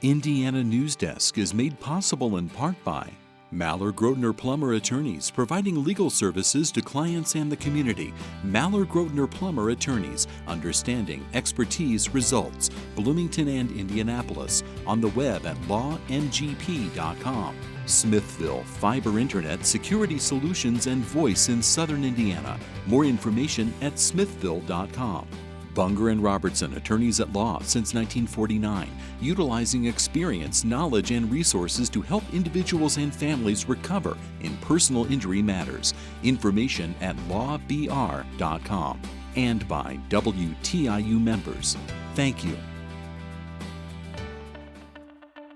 Indiana Newsdesk is made possible in part by Maller Grotner Plummer Attorneys, providing legal services to clients and the community. Maller Grotner Plummer Attorneys, understanding, expertise, results. Bloomington and Indianapolis, on the web at lawngp.com. Smithville, fiber internet, security solutions, and voice in Southern Indiana. More information at smithville.com. Bunger and Robertson, attorneys at law since 1949, utilizing experience, knowledge, and resources to help individuals and families recover in personal injury matters. Information at lawbr.com. And by WTIU members. Thank you.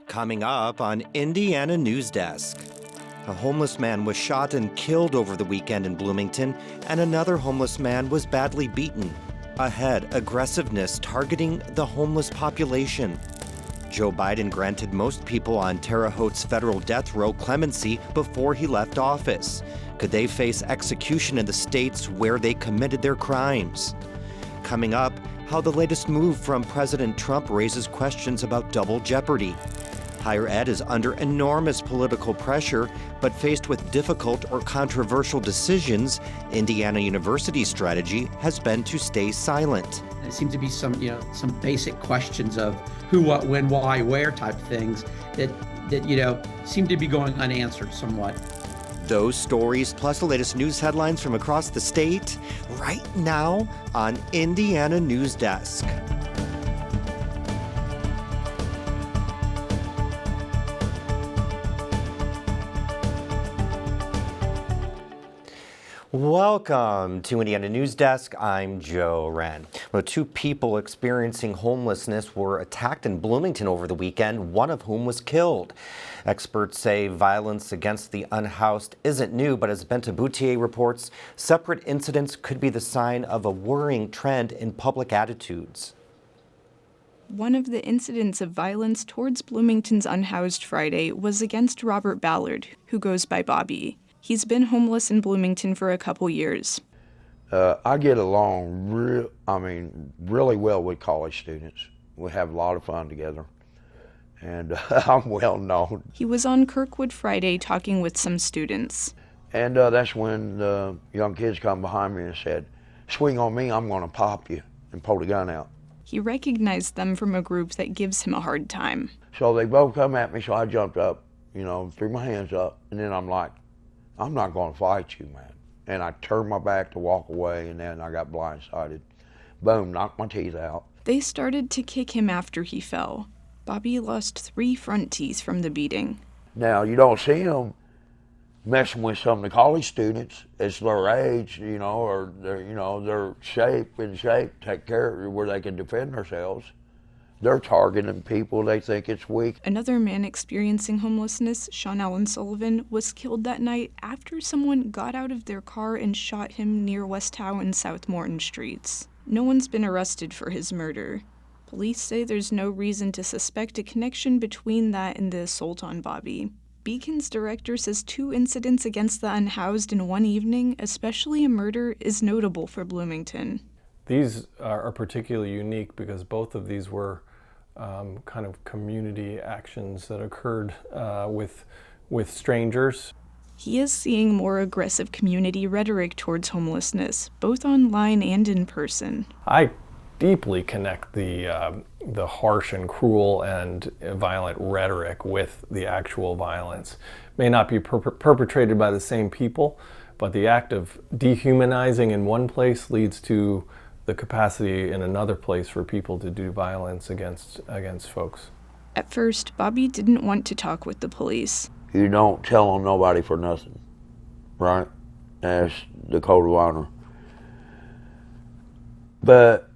Coming up on Indiana Newsdesk. A homeless man was shot and killed over the weekend in Bloomington, and another homeless man was badly beaten. Ahead, aggressiveness targeting the homeless population. Joe Biden granted most people on Terre Haute's federal death row clemency before he left office. Could they face execution in the states where they committed their crimes? Coming up, how the latest move from President Trump raises questions about double jeopardy. Higher ed is under enormous political pressure, but faced with difficult or controversial decisions, Indiana University's strategy has been to stay silent. There seems to be some basic questions of who, what, when, why, where type things that seem to be going unanswered somewhat. Those stories, plus the latest news headlines from across the state, right now on Indiana Newsdesk. Welcome to Indiana Newsdesk. I'm Joe Wren. Well, two people experiencing homelessness were attacked in Bloomington over the weekend, one of whom was killed. Experts say violence against the unhoused isn't new, but as Bente Boutier reports, separate incidents could be the sign of a worrying trend in public attitudes. One of the incidents of violence towards Bloomington's unhoused Friday was against Robert Ballard, who goes by Bobby. He's been homeless in Bloomington for a couple years. I get along really well with college students. We have a lot of fun together, and I'm well known. He was on Kirkwood Friday talking with some students. And that's when the young kids come behind me and said, "Swing on me, I'm gonna pop you," and pulled a gun out. He recognized them from a group that gives him a hard time. So they both come at me, so I jumped up, threw my hands up, and then I'm like, "I'm not going to fight you, man." And I turned my back to walk away, and then I got blindsided. Boom, knocked my teeth out. They started to kick him after he fell. Bobby lost 3 front teeth from the beating. Now, you don't see him messing with some of the college students. It's their age, or their shape, take care of where they can defend themselves. They're targeting people they think it's weak. Another man experiencing homelessness, Sean Allen Sullivan, was killed that night after someone got out of their car and shot him near West Howe and South Morton streets. No one's been arrested for his murder. Police say there's no reason to suspect a connection between that and the assault on Bobby. Beacon's director says 2 incidents against the unhoused in one evening, especially a murder, is notable for Bloomington. These are particularly unique because both of these were kind of community actions that occurred with strangers. He is seeing more aggressive community rhetoric towards homelessness, both online and in person. I deeply connect the harsh and cruel and violent rhetoric with the actual violence. It may not be perpetrated by the same people, but the act of dehumanizing in one place leads to the capacity in another place for people to do violence against folks. At first, Bobby didn't want to talk with the police. You don't tell on nobody for nothing, right? That's the code of honor. But,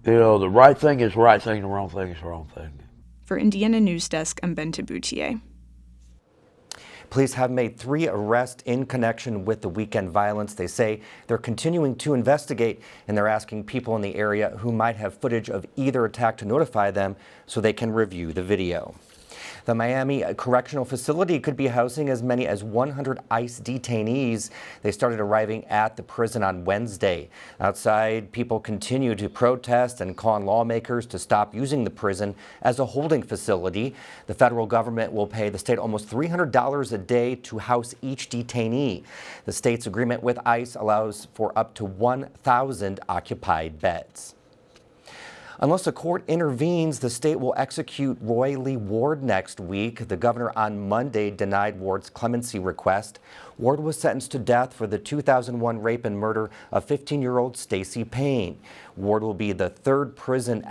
the right thing is the right thing, the wrong thing is the wrong thing. For Indiana Newsdesk, I'm Bente Boutier. Police have made 3 arrests in connection with the weekend violence. They say they're continuing to investigate, and they're asking people in the area who might have footage of either attack to notify them so they can review the video. The Miami Correctional Facility could be housing as many as 100 ICE detainees. They started arriving at the prison on Wednesday. Outside, people continue to protest and call on lawmakers to stop using the prison as a holding facility. The federal government will pay the state almost $300 a day to house each detainee. The state's agreement with ICE allows for up to 1,000 occupied beds. Unless a court intervenes, the state will execute Roy Lee Ward next week. The governor on Monday denied Ward's clemency request. Ward was sentenced to death for the 2001 rape and murder of 15-year-old Stacey Payne. Ward will be the third person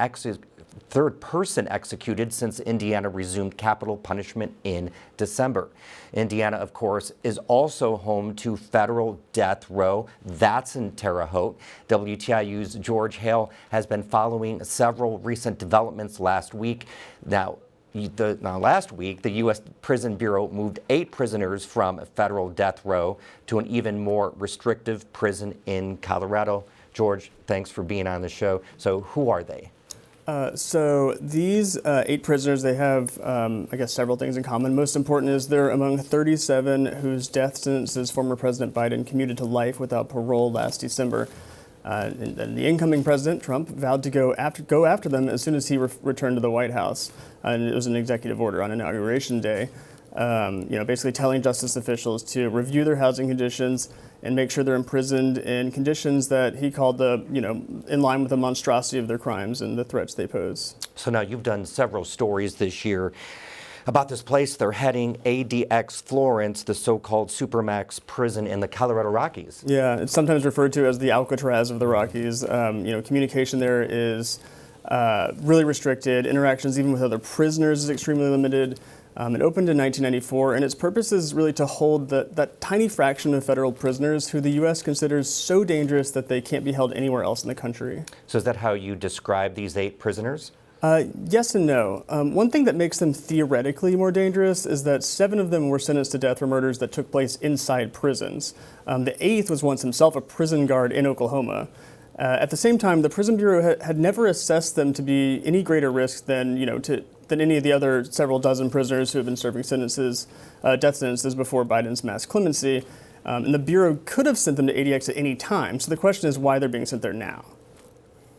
executed since Indiana resumed capital punishment in December. Indiana, of course, is also home to federal death row. That's in Terre Haute. WTIU's George Hale has been following several recent developments last week. Last week, the U.S. Prison Bureau moved 8 prisoners from federal death row to an even more restrictive prison in Colorado. George, thanks for being on the show. So who are they? So these 8 prisoners, they have, I guess, several things in common. Most important is they're among 37 whose death sentences former President Biden commuted to life without parole last December. And the incoming President, Trump, vowed to go after them as soon as he returned to the White House. And it was an executive order on Inauguration Day, basically telling justice officials to review their housing conditions and make sure they're imprisoned in conditions that he called in line with the monstrosity of their crimes and the threats they pose. So now you've done several stories this year about this place they're heading, ADX Florence, the so-called Supermax prison in the Colorado Rockies. Yeah, it's sometimes referred to as the Alcatraz of the Rockies. Communication there is really restricted. Interactions even with other prisoners is extremely limited. It opened in 1994, and its purpose is really to hold that tiny fraction of federal prisoners who the U.S. considers so dangerous that they can't be held anywhere else in the country. So is that how you describe these 8 prisoners? Yes and no. One thing that makes them theoretically more dangerous is that 7 of them were sentenced to death for murders that took place inside prisons. The 8th was once himself a prison guard in Oklahoma. At the same time, the Prison Bureau had never assessed them to be any greater risk than any of the other several dozen prisoners who have been serving death sentences before Biden's mass clemency. And the Bureau could have sent them to ADX at any time. So the question is why they're being sent there now.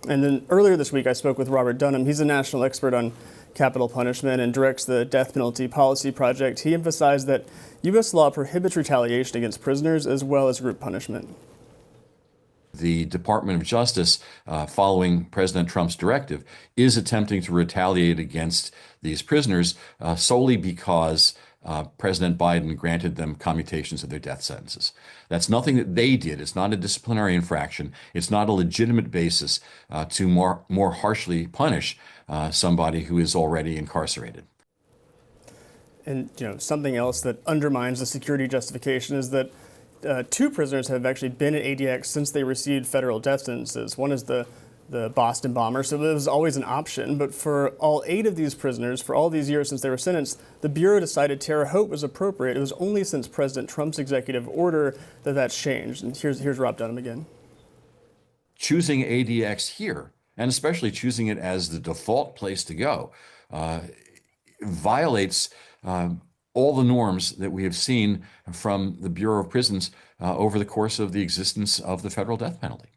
And then earlier this week, I spoke with Robert Dunham. He's a national expert on capital punishment and directs the Death Penalty Policy Project. He emphasized that U.S. law prohibits retaliation against prisoners as well as group punishment. The Department of Justice, following President Trump's directive, is attempting to retaliate against these prisoners solely because President Biden granted them commutations of their death sentences. That's nothing that they did. It's not a disciplinary infraction. It's not a legitimate basis to more harshly punish somebody who is already incarcerated. And something else that undermines the security justification is that 2 prisoners have actually been at ADX since they received federal death sentences. One is the Boston bomber, so it was always an option. But for all 8 of these prisoners, for all these years since they were sentenced, the Bureau decided Terre Haute was appropriate. It was only since President Trump's executive order that that's changed. And here's Rob Dunham again. Choosing ADX here, and especially choosing it as the default place to go, violates all the norms that we have seen from the Bureau of Prisons over the course of the existence of the federal death penalty.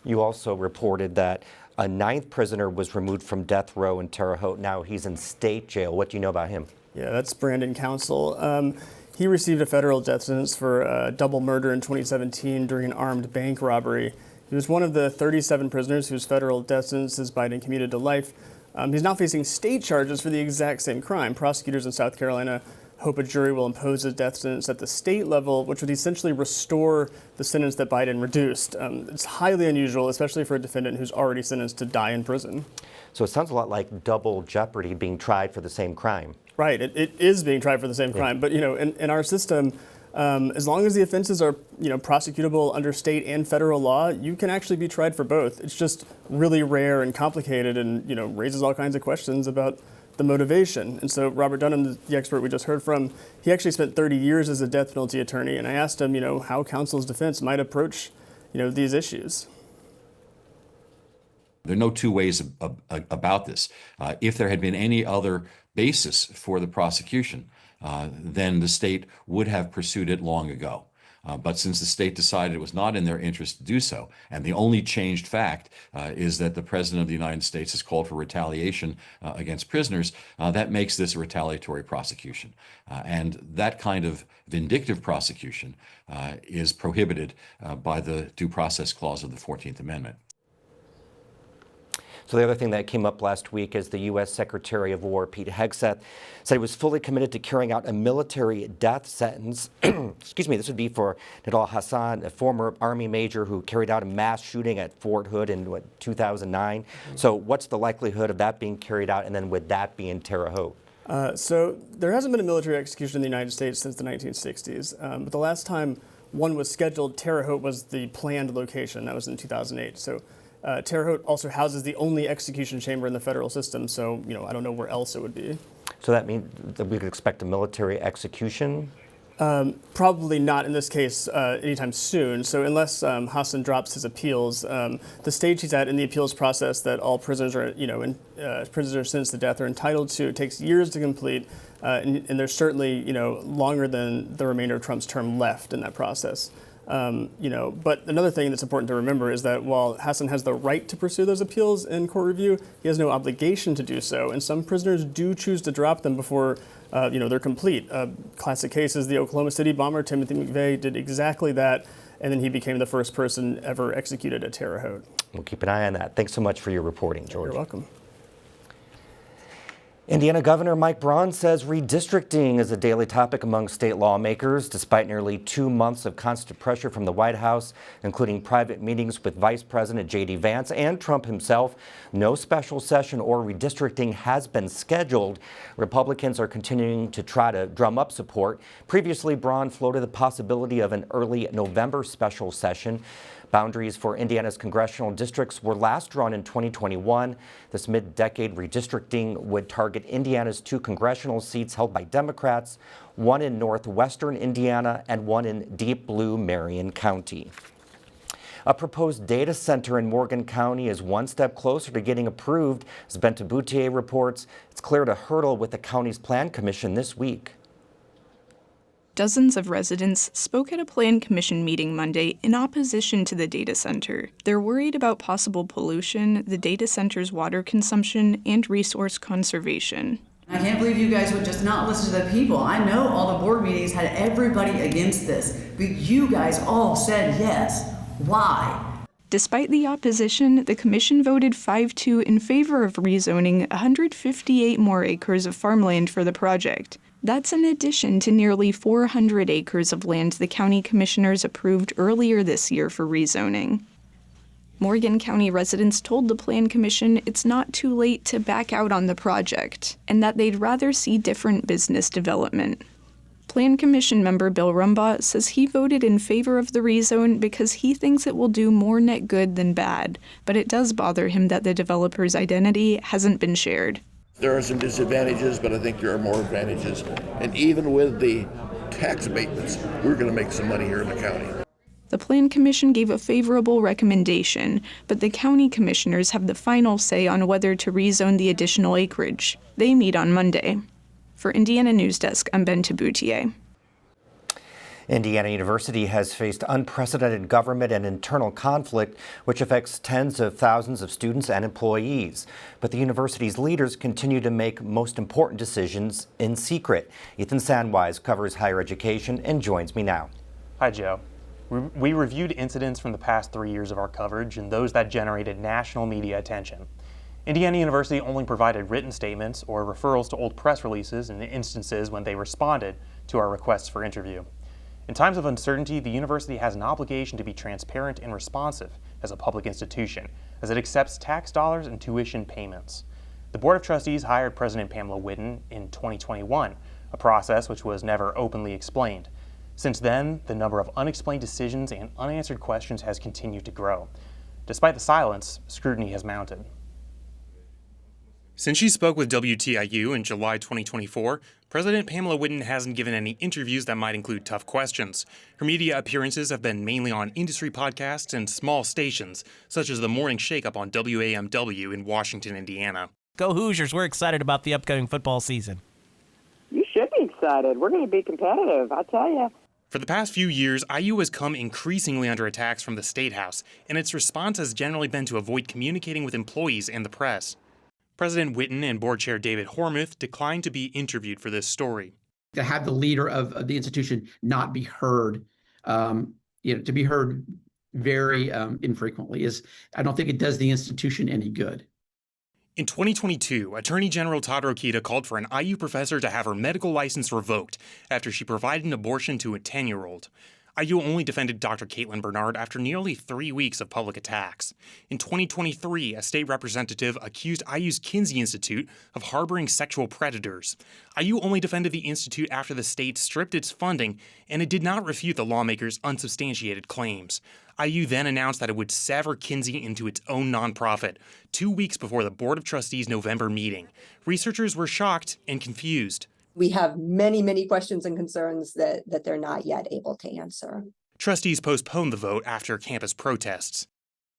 You also reported that a 9th prisoner was removed from death row in Terre Haute. Now he's in state jail. What do you know about him? Yeah, that's Brandon Council. He received a federal death sentence for double murder in 2017 during an armed bank robbery. He was one of the 37 prisoners whose federal death sentences Biden commuted to life. He's now facing state charges for the exact same crime. Prosecutors in South Carolina hope a jury will impose a death sentence at the state level, which would essentially restore the sentence that Biden reduced. It's highly unusual, especially for a defendant who's already sentenced to die in prison. So it sounds a lot like double jeopardy, being tried for the same crime. Right, it is being tried for the same crime. But in our system, as long as the offenses are prosecutable under state and federal law, you can actually be tried for both. It's just really rare and complicated, and raises all kinds of questions about the motivation. And so Robert Dunham, the expert we just heard from, he actually spent 30 years as a death penalty attorney, and I asked him, how counsel's defense might approach, these issues. There are no two ways about this. If there had been any other basis for the prosecution, then the state would have pursued it long ago. But since the state decided it was not in their interest to do so, and the only changed fact is that the President of the United States has called for retaliation against prisoners, that makes this a retaliatory prosecution. And that kind of vindictive prosecution is prohibited by the Due Process Clause of the 14th Amendment. So the other thing that came up last week is the U.S. Secretary of War, Pete Hegseth, said he was fully committed to carrying out a military death sentence. Excuse me, this would be for Nidal Hasan, a former Army major who carried out a mass shooting at Fort Hood in 2009. So what's the likelihood of that being carried out, and then would that be in Terre Haute? So there hasn't been a military execution in the United States since the 1960s, but the last time one was scheduled, Terre Haute was the planned location. That was in 2008. So Terre Haute also houses the only execution chamber in the federal system, so I don't know where else it would be. So that means that we could expect a military execution? Probably not in this case anytime soon. So unless Hassan drops his appeals, the stage he's at in the appeals process that all prisoners are, prisoners sentenced to death are entitled to, it takes years to complete, and there's certainly, longer than the remainder of Trump's term left in that process. But another thing that's important to remember is that while Hassan has the right to pursue those appeals in court review, he has no obligation to do so. And some prisoners do choose to drop them before, they're complete. Classic case is the Oklahoma City bomber, Timothy McVeigh, did exactly that. And then he became the first person ever executed at Terre Haute. We'll keep an eye on that. Thanks so much for your reporting, George. You're welcome. Indiana Governor Mike Braun says redistricting is a daily topic among state lawmakers, despite nearly 2 months of constant pressure from the White House, including private meetings with Vice President J.D. Vance and Trump himself. No special session or redistricting has been scheduled. Republicans are continuing to try to drum up support. Previously, Braun floated the possibility of an early November special session. Boundaries for Indiana's congressional districts were last drawn in 2021. This mid-decade redistricting would target Indiana's 2 congressional seats held by Democrats, one in northwestern Indiana and one in deep blue Marion County. A proposed data center in Morgan County is one step closer to getting approved. As Bente Boutier reports, it's cleared a hurdle with the county's Plan Commission this week. Dozens of residents spoke at a Plan Commission meeting Monday in opposition to the data center. They're worried about possible pollution, the data center's water consumption, and resource conservation. I can't believe you guys would just not listen to the people. I know all the board meetings had everybody against this, but you guys all said yes. Why? Despite the opposition, the commission voted 5-2 in favor of rezoning 158 more acres of farmland for the project. That's in addition to nearly 400 acres of land the county commissioners approved earlier this year for rezoning. Morgan County residents told the Plan Commission it's not too late to back out on the project, and that they'd rather see different business development. Plan Commission member Bill Rumbaugh says he voted in favor of the rezone because he thinks it will do more net good than bad, but it does bother him that the developer's identity hasn't been shared. There are some disadvantages, but I think there are more advantages. And even with the tax abatements, we're going to make some money here in the county. The Plan Commission gave a favorable recommendation, but the county commissioners have the final say on whether to rezone the additional acreage. They meet on Monday. For Indiana Newsdesk, I'm Bente Boutier. Indiana University has faced unprecedented government and internal conflict, which affects tens of thousands of students and employees. But the university's leaders continue to make most important decisions in secret. Ethan Sandwise covers higher education and joins me now. Hi, Joe. We reviewed incidents from the past 3 years of our coverage and those that generated national media attention. Indiana University only provided written statements or referrals to old press releases in instances when they responded to our requests for interview. In times of uncertainty, the university has an obligation to be transparent and responsive as a public institution, as it accepts tax dollars and tuition payments. The Board of Trustees hired President Pamela Whitten in 2021, a process which was never openly explained. Since then, the number of unexplained decisions and unanswered questions has continued to grow. Despite the silence, scrutiny has mounted. Since she spoke with WTIU in July 2024, President Pamela Whitten hasn't given any interviews that might include tough questions. Her media appearances have been mainly on industry podcasts and small stations, such as the Morning Shakeup on WAMW in Washington, Indiana. Go Hoosiers, we're excited about the upcoming football season. You should be excited. We're going to be competitive, I tell you. For the past few years, IU has come increasingly under attacks from the State House, and its response has generally been to avoid communicating with employees and the press. President Whitten and Board Chair David Hormuth declined to be interviewed for this story. To have the leader of the institution not be heard, to be heard very infrequently I don't think it does the institution any good. In 2022, Attorney General Todd Rokita called for an IU professor to have her medical license revoked after she provided an abortion to a 10-year-old. IU only defended Dr. Caitlin Bernard after nearly 3 weeks of public attacks. In 2023, a state representative accused IU's Kinsey Institute of harboring sexual predators. IU only defended the institute after the state stripped its funding, and it did not refute the lawmakers' unsubstantiated claims. IU then announced that it would sever Kinsey into its own nonprofit, 2 weeks before the Board of Trustees' November meeting. Researchers were shocked and confused. We have many, many questions and concerns that they're not yet able to answer. Trustees postponed the vote after campus protests.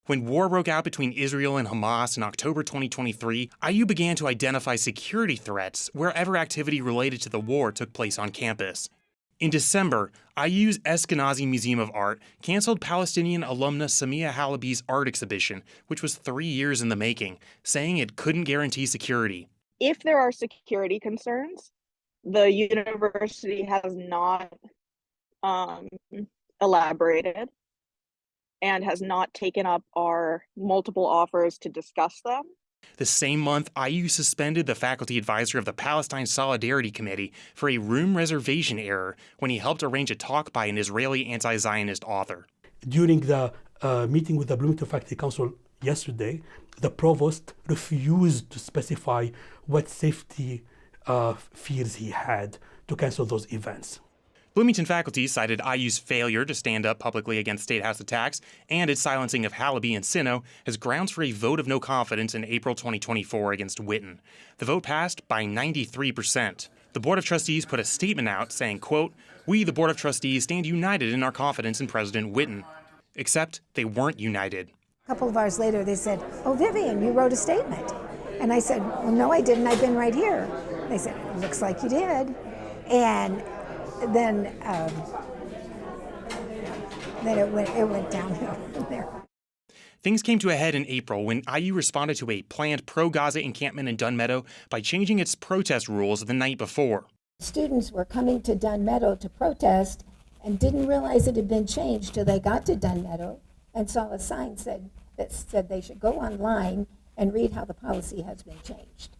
When war broke out between Israel and Hamas in October 2023, IU began to identify security threats wherever activity related to the war took place on campus. In December, IU's Eskenazi Museum of Art canceled Palestinian alumna Samia Halabi's art exhibition, which was 3 years in the making, saying it couldn't guarantee security. If there are security concerns, the university has not elaborated and has not taken up our multiple offers to discuss them. The same month, IU suspended the faculty advisor of the Palestine Solidarity Committee for a room reservation error when he helped arrange a talk by an Israeli anti-Zionist author. During the meeting with the Bloomington Faculty Council yesterday, the provost refused to specify what safety fears he had to cancel those events. Bloomington faculty cited IU's failure to stand up publicly against State House attacks and its silencing of Halabi and Sino as grounds for a vote of no confidence in April 2024 against Whitten. The vote passed by 93%. The Board of Trustees put a statement out saying, quote, "We, the Board of Trustees, stand united in our confidence in President Whitten." Except they weren't united. A couple of hours later, they said, "Oh, Vivian, you wrote a statement." And I said, "Well, no, I didn't. I've been right here." They said, "It looks like you did." And then it went downhill from there. Things came to a head in April when IU responded to a planned pro-Gaza encampment in Dunn Meadow by changing its protest rules the night before. Students were coming to Dunn Meadow to protest and didn't realize it had been changed till they got to Dunn Meadow and saw a sign that said they should go online and read how the policy has been changed.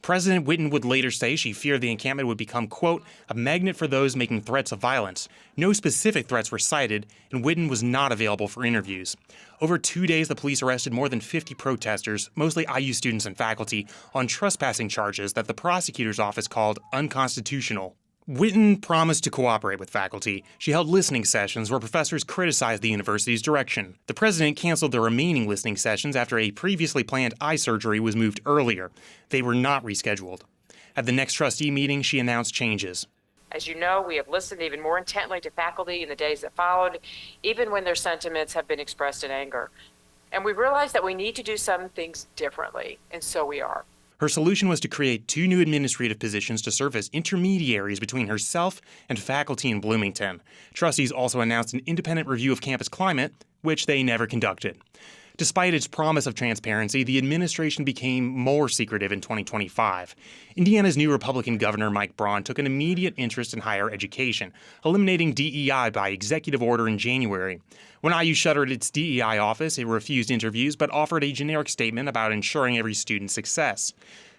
President Whitten would later say she feared the encampment would become, quote, "a magnet for those making threats of violence." No specific threats were cited, and Whitten was not available for interviews. Over 2 days, the police arrested more than 50 protesters, mostly IU students and faculty, on trespassing charges that the prosecutor's office called unconstitutional. Whitten promised to cooperate with faculty. She held listening sessions where professors criticized the university's direction. The president canceled the remaining listening sessions after a previously planned eye surgery was moved earlier. They were not rescheduled. At the next trustee meeting, she announced changes. As you know, we have listened even more intently to faculty in the days that followed, even when their sentiments have been expressed in anger. And we realized that we need to do some things differently, and so we are. Her solution was to create 2 new administrative positions to serve as intermediaries between herself and faculty in Bloomington. Trustees also announced an independent review of campus climate, which they never conducted. Despite its promise of transparency, the administration became more secretive in 2025. Indiana's new Republican governor, Mike Braun, took an immediate interest in higher education, eliminating DEI by executive order in January. When IU shuttered its DEI office, it refused interviews but offered a generic statement about ensuring every student's success.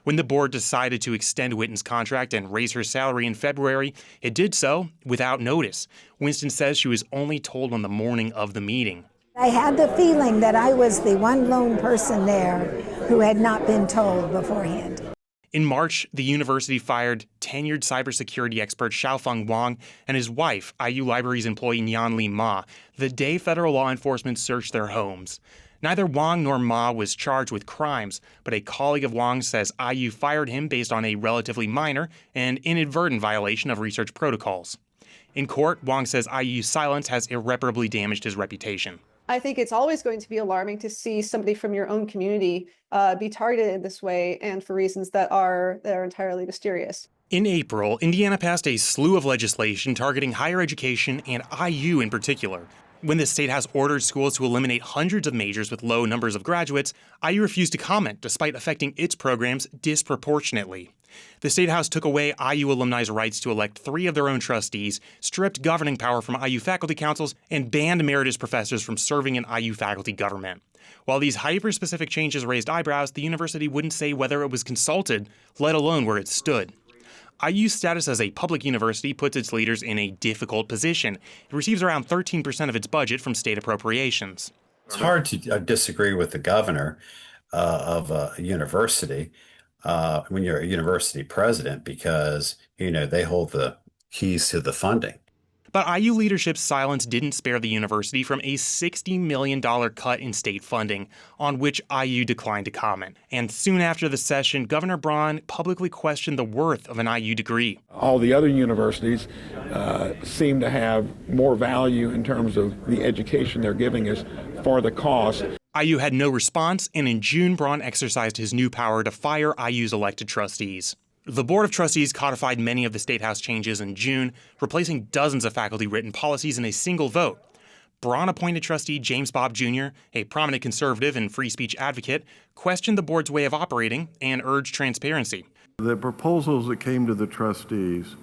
When the board decided to extend Whitten's contract and raise her salary in February, it did so without notice. Winston says she was only told on the morning of the meeting. I had the feeling that I was the one lone person there who had not been told beforehand. In March, the university fired tenured cybersecurity expert Xiaofeng Wang and his wife, IU Libraries employee Nyan Li Ma, the day federal law enforcement searched their homes. Neither Wong nor Ma was charged with crimes, but a colleague of Wong says IU fired him based on a relatively minor and inadvertent violation of research protocols. In court, Wong says IU's silence has irreparably damaged his reputation. I think it's always going to be alarming to see somebody from your own community be targeted in this way and for reasons that are entirely mysterious. In April, Indiana passed a slew of legislation targeting higher education and IU in particular. When the state house ordered schools to eliminate hundreds of majors with low numbers of graduates, IU refused to comment despite affecting its programs disproportionately. The state house took away IU alumni's rights to elect 3 of their own trustees, stripped governing power from IU faculty councils, and banned emeritus professors from serving in IU faculty government. While these hyper-specific changes raised eyebrows, the university wouldn't say whether it was consulted, let alone where it stood. IU's status as a public university puts its leaders in a difficult position. It receives around 13% of its budget from state appropriations. It's hard to disagree with the governor of a university when you're a university president because, they hold the keys to the funding. But IU leadership's silence didn't spare the university from a $60 million cut in state funding, on which IU declined to comment. And soon after the session, Governor Braun publicly questioned the worth of an IU degree. All the other universities seem to have more value in terms of the education they're giving us for the cost. IU had no response, and in June, Braun exercised his new power to fire IU's elected trustees. The Board of Trustees codified many of the State House changes in June, replacing dozens of faculty-written policies in a single vote. Braun appointed trustee James Bobb Jr., a prominent conservative and free speech advocate, questioned the board's way of operating and urged transparency. The proposals that came to the trustees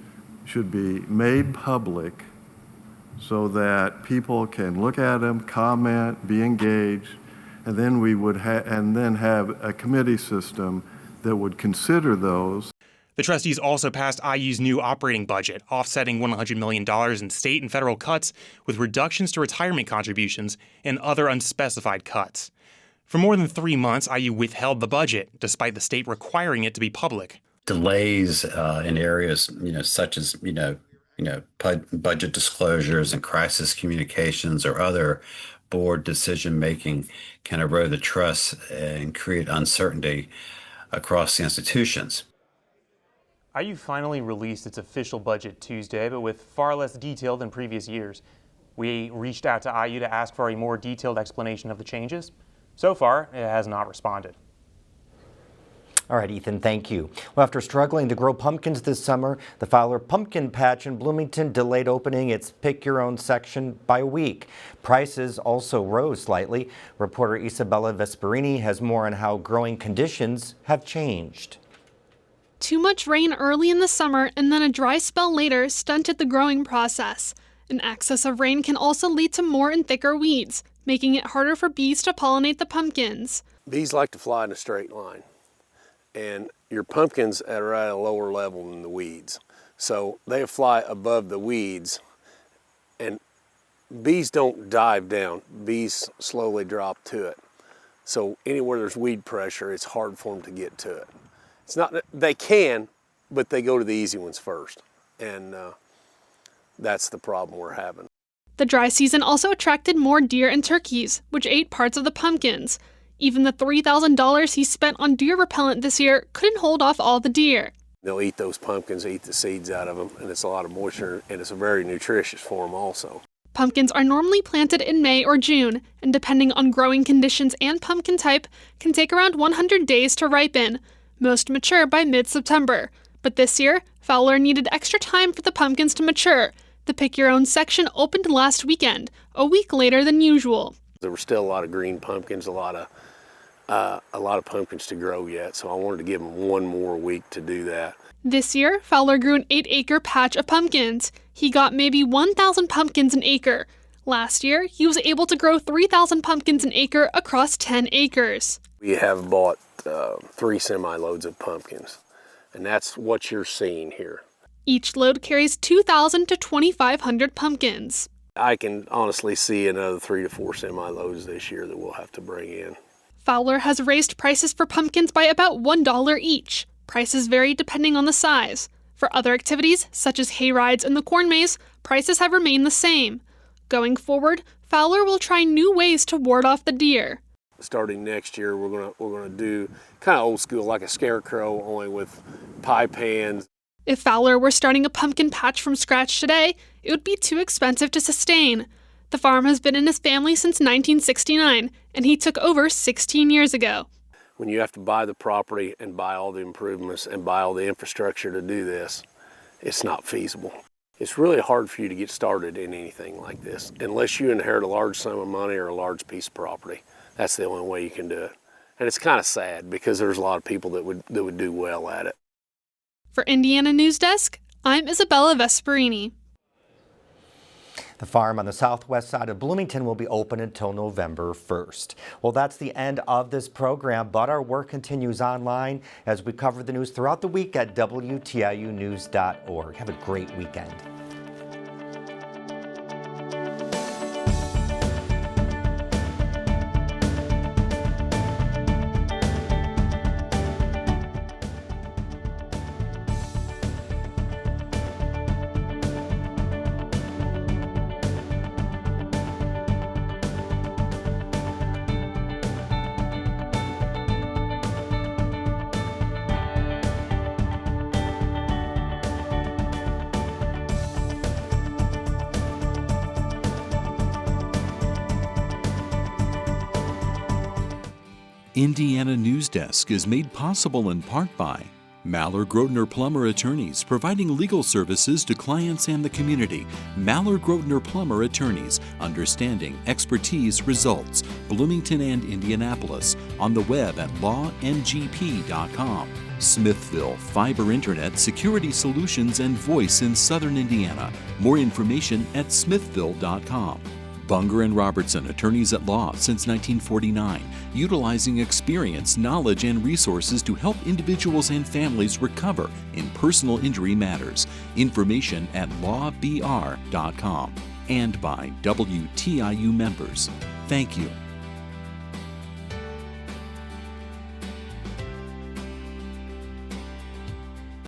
should be made public so that people can look at them, comment, be engaged, and then we would have a committee system that would consider those. The trustees also passed IU's new operating budget, offsetting $100 million in state and federal cuts with reductions to retirement contributions and other unspecified cuts. For more than 3 months, IU withheld the budget, despite the state requiring it to be public. Delays in areas, such as, budget disclosures and crisis communications or other board decision-making can erode the trust and create uncertainty across the institutions. IU finally released its official budget Tuesday, but with far less detail than previous years. We reached out to IU to ask for a more detailed explanation of the changes. So far, it has not responded. All right, Ethan, thank you. Well, after struggling to grow pumpkins this summer, the Fowler Pumpkin Patch in Bloomington delayed opening its Pick Your Own section by a week. Prices also rose slightly. Reporter Isabella Vesperini has more on how growing conditions have changed. Too much rain early in the summer and then a dry spell later stunted the growing process. An excess of rain can also lead to more and thicker weeds, making it harder for bees to pollinate the pumpkins. Bees like to fly in a straight line, and your pumpkins are at a lower level than the weeds. So they fly above the weeds, and bees don't dive down. Bees slowly drop to it. So anywhere there's weed pressure, it's hard for them to get to it. It's not that they can, but they go to the easy ones first. And that's the problem we're having. The dry season also attracted more deer and turkeys, which ate parts of the pumpkins. Even the $3,000 he spent on deer repellent this year couldn't hold off all the deer. They'll eat those pumpkins, eat the seeds out of them, and it's a lot of moisture, and it's a very nutritious for them also. Pumpkins are normally planted in May or June, and depending on growing conditions and pumpkin type, can take around 100 days to ripen. Most mature by mid-September. But this year, Fowler needed extra time for the pumpkins to mature. The Pick Your Own section opened last weekend, a week later than usual. There were still a lot of green pumpkins, a lot of pumpkins to grow yet, so I wanted to give them one more week to do that. This year, Fowler grew an 8-acre patch of pumpkins. He got maybe 1,000 pumpkins an acre. Last year, he was able to grow 3,000 pumpkins an acre across 10 acres. We have bought 3 semi-loads of pumpkins, and that's what you're seeing here. Each load carries 2,000 to 2,500 pumpkins. I can honestly see another 3 to 4 semi-loads this year that we'll have to bring in. Fowler has raised prices for pumpkins by about $1 each. Prices vary depending on the size. For other activities, such as hay rides and the corn maze, prices have remained the same. Going forward, Fowler will try new ways to ward off the deer. starting next year, we're gonna do kind of old school, like a scarecrow, only with pie pans. If Fowler were starting a pumpkin patch from scratch today, it would be too expensive to sustain. The farm has been in his family since 1969, and he took over 16 years ago. When you have to buy the property and buy all the improvements and buy all the infrastructure to do this, it's not feasible. It's really hard for you to get started in anything like this unless you inherit a large sum of money or a large piece of property. That's the only way you can do it. And it's kind of sad because there's a lot of people that would do well at it. For Indiana Newsdesk, I'm Isabella Vesperini. The farm on the southwest side of Bloomington will be open until November 1st. Well, that's the end of this program, but our work continues online as we cover the news throughout the week at WTIUnews.org. Have a great weekend. Indiana Newsdesk is made possible in part by Maller Grotner Plummer Attorneys, providing legal services to clients and the community. Maller Grotner Plummer Attorneys, understanding, expertise, results. Bloomington and Indianapolis, on the web at lawmgp.com. Smithville, fiber internet, security solutions, and voice in southern Indiana. More information at smithville.com. Bunger and Robertson, attorneys at law since 1949, utilizing experience, knowledge, and resources to help individuals and families recover in personal injury matters. Information at lawbr.com. And by WTIU members. Thank you.